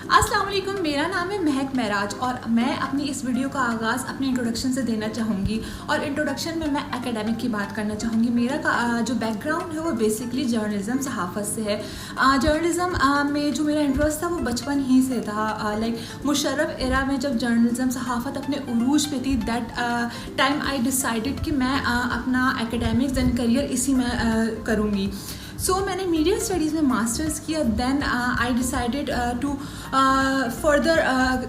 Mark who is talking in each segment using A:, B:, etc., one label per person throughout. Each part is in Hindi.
A: अस्सलाम वालेकुम, मेरा नाम है महक महराज और मैं अपनी इस वीडियो का आगाज़ अपने इंट्रोडक्शन से देना चाहूँगी। और इंट्रोडक्शन में मैं एकेडमिक की बात करना चाहूँगी। मेरा जो बैकग्राउंड है वो बेसिकली जर्नलिज़म सहाफ़त से है। जर्नलिज़म में जो मेरा इंटरेस्ट था वो बचपन ही से था। लाइक मुशर्रफ एरा में जब जर्नलिज़म सहाफ़त अपने उरूज पे थी, दैट टाइम आई डिसाइडेड कि मैं अपना एकेडमिक्स एंड करियर इसी में करूँगी। सो मैंने मीडिया स्टडीज़ में मास्टर्स किया। Then I decided to further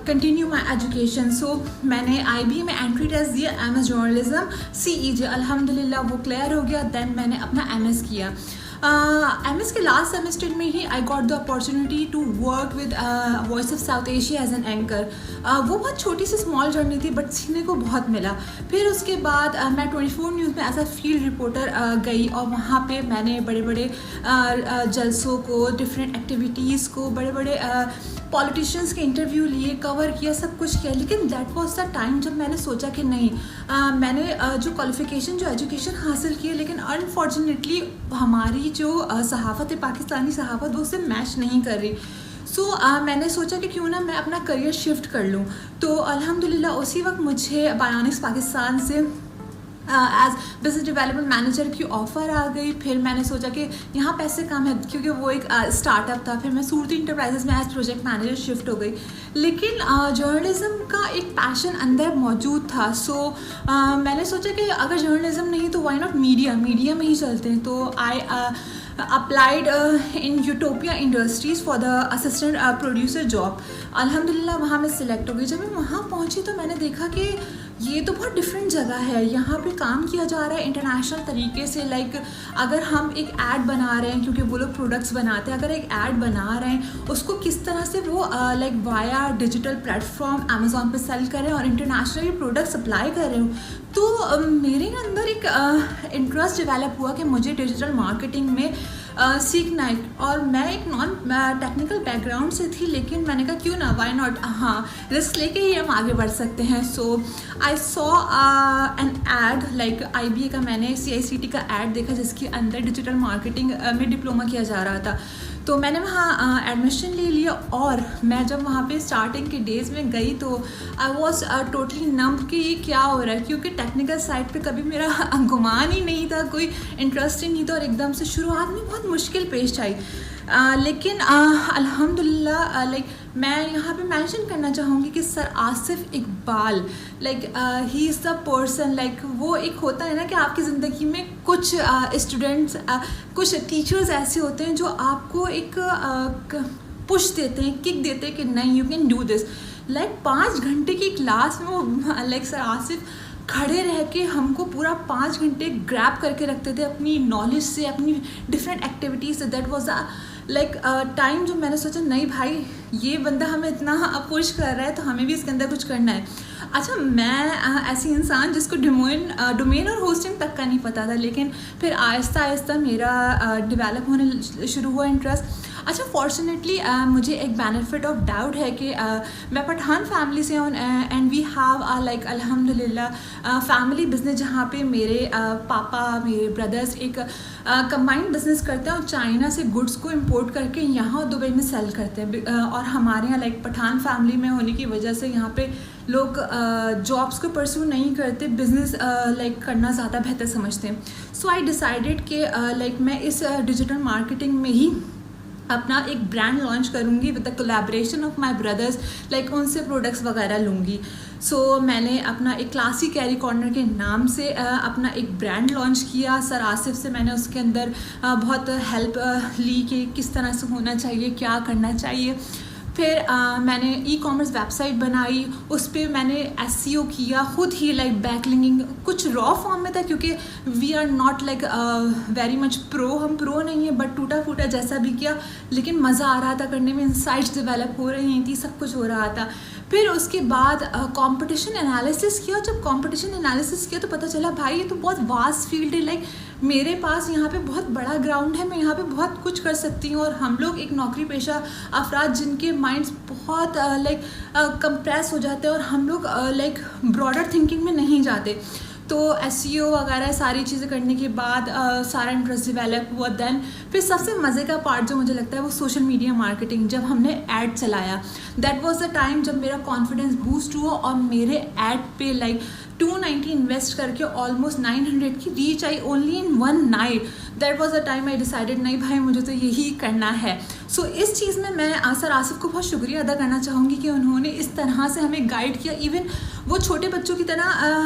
A: continue my education. So मैंने IB में एंट्री टेस्ट दिया, MS जर्नलिज़म CEJ, अल्हम्दुलिल्लाह वो क्लियर हो गया। देन मैंने अपना MS किया। MS के लास्ट सेमेस्टर में ही I got the opportunity to work with Voice of South Asia as an anchor. वो बहुत छोटी सी स्मॉल जर्नी थी बट सीखने को बहुत मिला। फिर उसके बाद मैं 24 न्यूज़ में एज अ फील्ड रिपोर्टर गई और वहाँ पे मैंने बड़े बड़े जलसों को, डिफरेंट एक्टिविटीज़ को, बड़े बड़े पॉलिटिशियंस के इंटरव्यू लिए, कवर किया, सब कुछ किया। लेकिन दैट वाज द टाइम जब मैंने सोचा कि नहीं, मैंने जो क्वालिफ़िकेशन, जो एजुकेशन हासिल की है, लेकिन अनफॉर्चुनेटली हमारी जो सहाफ़त है, पाकिस्तानी सहाफ़त, वो उससे मैच नहीं कर रही। सो मैंने सोचा कि क्यों ना मैं अपना करियर शिफ्ट कर लूँ। तो अल्हम्दुलिल्लाह उसी वक्त मुझे बायोनिक्स पाकिस्तान से एज बिजनेस डेवलपमेंट मैनेजर की ऑफ़र आ गई। फिर मैंने सोचा कि यहाँ पैसे कम है क्योंकि वो एक स्टार्टअप था। फिर मैं सूरती इंटरप्राइजेज़ में एज प्रोजेक्ट मैनेजर शिफ्ट हो गई। लेकिन जर्नलिज़म का एक पैशन अंदर मौजूद था। सो मैंने सोचा कि अगर जर्नलिज़म नहीं तो वाई नॉट मीडिया में ही चलते हैं। तो आई applied in Utopia Industries for the assistant producer job। अल्हम्दुलिल्लाह वहाँ मैं सिलेक्ट हो गई। जब मैं वहाँ पहुँची तो मैंने देखा कि ये तो बहुत डिफरेंट जगह है। यहाँ पे काम किया जा रहा है इंटरनेशनल तरीके से। लाइक अगर हम एक ऐड बना रहे हैं, क्योंकि वो लोग प्रोडक्ट्स बनाते हैं, अगर एक ऐड बना रहे हैं उसको किस तरह से वो like via digital platform Amazon पे सेल करें और इंटरनेशनली प्रोडक्ट सप्लाई कर रहे हो। तो मेरे अंदर एक इंटरेस्ट डेवलप हुआ कि मुझे डिजिटल मार्केटिंग में सीखना है। और मैं एक नॉन टेक्निकल बैकग्राउंड से थी, लेकिन मैंने कहा क्यों ना, वाई नॉट, हाँ रिस्क लेके ही हम आगे बढ़ सकते हैं। So I saw an ad, like IBA का मैंने CICT का ऐड देखा जिसके अंदर डिजिटल मार्केटिंग में डिप्लोमा किया जा रहा था। तो मैंने वहाँ एडमिशन ले लिया। और मैं जब वहाँ पे स्टार्टिंग के डेज़ में गई तो आई वॉज टोटली नम्ब कि ये क्या हो रहा है, क्योंकि टेक्निकल साइड पे कभी मेरा गुमान ही नहीं था, कोई इंटरेस्ट ही नहीं था। और एकदम से शुरुआत में बहुत मुश्किल पेश आई। लेकिन अल्हम्दुलिल्लाह लाइक मैं यहाँ पे मेंशन करना चाहूँगी कि sir Asif Iqbal, like he is the person, like वो एक होता है ना कि आपकी ज़िंदगी में कुछ स्टूडेंट्स, कुछ टीचर्स ऐसे होते हैं जो आपको एक पुश देते हैं, किक देते हैं कि नहीं, you can do this. Like 5 घंटे की क्लास में वो लाइक सर आसिफ खड़े रह के हमको पूरा 5 घंटे ग्रैब करके रखते थे अपनी नॉलेज से, अपनी डिफरेंट एक्टिविटीज़ से। दैट वाज लाइक टाइम जो मैंने सोचा नहीं भाई, ये बंदा हमें इतना पुश कर रहा है तो हमें भी इसके अंदर कुछ करना है। अच्छा, मैं ऐसी इंसान जिसको डोमेन और होस्टिंग तक का नहीं पता था, लेकिन फिर आहिस्ता आहिस्ता मेरा डेवलप होने शुरू हुआ इंटरेस्ट। अच्छा, फॉर्चुनेटली मुझे एक बेनिफिट ऑफ डाउट है कि मैं पठान फैमिली से हूँ एंड वी हैव लाइक अल्हम्दुलिल्लाह फैमिली बिजनेस, जहाँ पे मेरे पापा, मेरे ब्रदर्स एक कंबाइंड बिजनेस करते हैं और चाइना से गुड्स को इंपोर्ट करके यहाँ दुबई में सेल करते हैं। और हमारे यहाँ लाइक पठान फैमिली में होने की वजह से यहाँ पे लोग जॉब्स को परस्यू नहीं करते, बिजनेस लाइक करना ज़्यादा बेहतर समझते हैं। सो आई डिसाइडेड कि लाइक मैं इस डिजिटल मार्केटिंग में ही अपना एक ब्रांड लॉन्च करूँगी with the collaboration of my brothers, like उनसे प्रोडक्ट्स वगैरह लूँगी। सो मैंने अपना एक क्लासी कैरी कॉर्नर के नाम से अपना एक ब्रांड लॉन्च किया। सर आसिफ से मैंने उसके अंदर बहुत हेल्प ली कि किस तरह से होना चाहिए, क्या करना चाहिए। फिर मैंने ई-कॉमर्स वेबसाइट बनाई, उस पर मैंने SEO किया खुद ही, लाइक बैकलिंकिंग कुछ रॉ फॉर्म में था, क्योंकि we are not like very much pro, हम प्रो नहीं है, बट टूटा फूटा जैसा भी किया, लेकिन मज़ा आ रहा था करने में, इंसाइट्स डेवलप हो रही थी, सब कुछ हो रहा था। फिर उसके बाद कंपटीशन एनालिसिस किया। जब कंपटीशन एनालिसिस किया तो पता चला भाई ये तो बहुत वास्ट फील्ड है, लाइक मेरे पास यहाँ पे बहुत बड़ा ग्राउंड है, मैं यहाँ पे बहुत कुछ कर सकती हूँ। और हम लोग एक नौकरी पेशा अफराद जिनके माइंड्स बहुत लाइक कंप्रेस हो जाते हैं और हम लोग लाइक ब्रॉडर थिंकिंग में नहीं जाते। तो SEO वगैरह सारी चीज़ें करने के बाद सारा इंटरेस्ट डेवलप हुआ। देन फिर सबसे मज़े का पार्ट जो मुझे लगता है वो सोशल मीडिया मार्केटिंग, जब हमने ऐड चलाया, दैट वाज द टाइम जब मेरा कॉन्फिडेंस बूस्ट हुआ और मेरे ऐड पे लाइक 290 इन्वेस्ट करके ऑलमोस्ट 900 की reach I only in 1 night. That was the time I decided नहीं भाई मुझे तो यही करना है। सो इस चीज़ में मैं सर आसिफ को बहुत शुक्रिया अदा करना चाहूँगी कि उन्होंने इस तरह से हमें गाइड किया। इवन वो छोटे बच्चों की तरह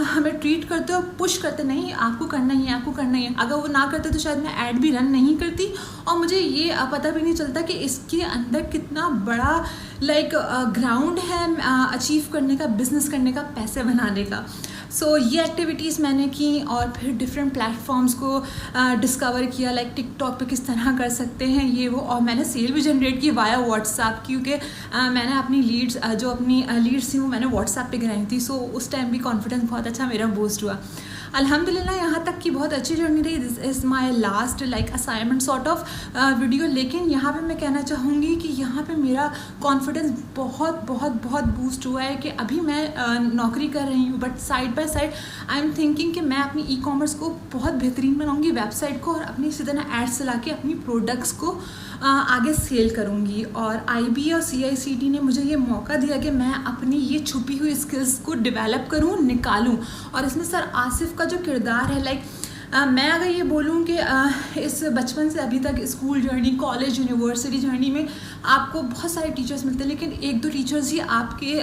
A: हमें ट्रीट करते और पुश करते, नहीं आपको करना ही है, आपको करना ही है। अगर वो ना करते तो शायद मैं ऐड भी रन नहीं करती और मुझे ये पता भी नहीं चलता कि इसके अंदर कितना बड़ा लाइक ग्राउंड है अचीव करने का, बिजनेस करने का, पैसे बनाने का। सो ये एक्टिविटीज़ मैंने की और फिर डिफरेंट प्लेटफॉर्म्स को डिस्कवर किया, लाइक टिकटॉक पे किस तरह कर सकते हैं ये वो, और मैंने सेल भी जनरेट की वाया व्हाट्सएप, क्योंकि मैंने अपनी लीड्स जो अपनी लीड्स थी वो मैंने व्हाट्सएप पे गिराई थी। सो उस टाइम भी कॉन्फिडेंस बहुत अच्छा मेरा बूस्ट हुआ। अल्हम्दुलिल्लाह यहाँ तक की बहुत अच्छी जर्नी रही। This is my last like assignment sort of video. लेकिन यहाँ पे मैं कहना चाहूँगी कि यहाँ पे मेरा कॉन्फिडेंस बहुत बहुत बहुत बूस्ट हुआ है कि अभी मैं नौकरी कर रही हूँ, but side by side I am thinking कि मैं अपनी ई-कॉमर्स को बहुत बेहतरीन बनाऊँगी, वेबसाइट को, और अपनी इसी तरह एड्स चला के अपनी प्रोडक्ट्स को आगे सेल करूँगी। और IB और CICT ने मुझे ये मौका दिया कि मैं अपनी ये छुपी हुई स्किल्स को डेवलप करूँ, निकालूँ। और इसमें सर आसिफ का जो किरदार है, लाइक मैं अगर ये बोलूँ कि इस बचपन से अभी तक school journey, college, university journey में आपको बहुत सारे टीचर्स मिलते हैं, लेकिन 1-2 टीचर्स ही आपके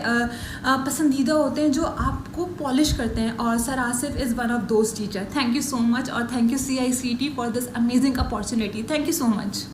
A: पसंदीदा होते हैं जो आपको पॉलिश करते हैं, और sir Asif is one of those teacher. Thank you so much, और thank you CICT for this amazing opportunity. Thank you so much.